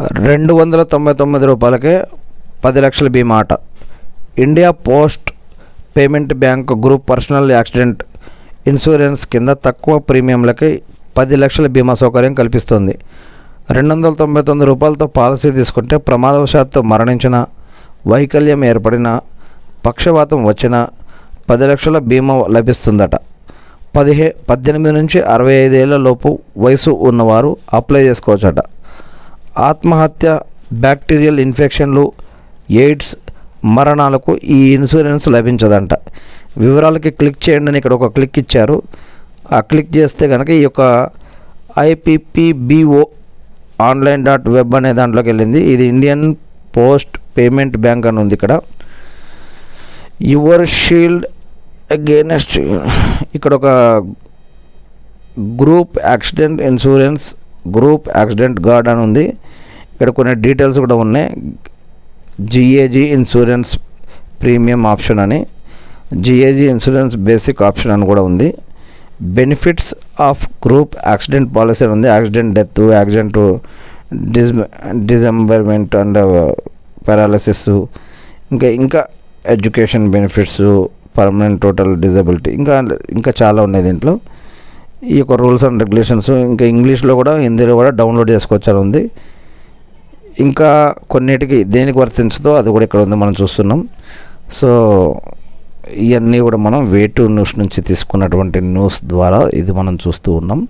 రూ. 299కే 10 లక్షల బీమా అట. India post payment bank group personal accident insurance కింద తక్కువ ప్రీమియంలకి 10 లక్షల బీమా సౌకర్యం కల్పిస్తుంది. రూ. 299తో పాలసీ తీసుకుంటే ప్రమాదవశాత్తు మరణించిన, వైకల్యం ఏర్పడిన, పక్షవాతం వచ్చిన 10 లక్షల బీమా లభిస్తుందట. 18 నుంచి 65 ఏళ్ల లోపు వయసు ఉన్నవారు అప్లై చేసుకోవచ్చట. ఆత్మహత్య, బ్యాక్టీరియల్ ఇన్ఫెక్షన్లు, ఎయిడ్స్ మరణాలకు ఈ ఇన్సూరెన్స్ లభించదంట. వివరాలకి క్లిక్ చేయండి అని ఇక్కడ ఒక క్లిక్ ఇచ్చారు. ఆ క్లిక్ చేస్తే కనుక ఈ యొక్క IPPBO online.web అనే దాంట్లోకి వెళ్ళింది. ఇది ఇండియన్ పోస్ట్ పేమెంట్ బ్యాంక్ అని ఉంది ఇక్కడ. యువర్ షీల్డ్ అగేనెస్ట్ ఇక్కడ ఒక group accident insurance, group accident guard అని ఉంది. ఇక్కడ కొన్ని డీటెయిల్స్ కూడా ఉన్నాయి. GAG ఇన్సూరెన్స్ ప్రీమియం ఆప్షన్ అని, GAG ఇన్సూరెన్స్ బేసిక్ ఆప్షన్ అని కూడా ఉంది. Benefits of group accident policy అని ఉంది. Accident death, accident dismemberment and paralysis, ఇంకా education benefits, permanent total disability, ఇంకా చాలా ఉన్నాయి దీంట్లో. ఈ యొక్క రూల్స్ అండ్ రెగ్యులేషన్స్ ఇంకా ఇంగ్లీష్లో కూడా, హిందీలో కూడా డౌన్లోడ్ చేసుకోవచ్చని ఉంది. ఇంకా కొన్నిటికి దేనికి వర్తించదో అది కూడా ఇక్కడ ఉంది, మనం చూస్తున్నాం. సో ఇవన్నీ కూడా మనం వే2 న్యూస్ నుంచి తీసుకున్నటువంటి న్యూస్ ద్వారా ఇది మనం చూస్తూ ఉన్నాం.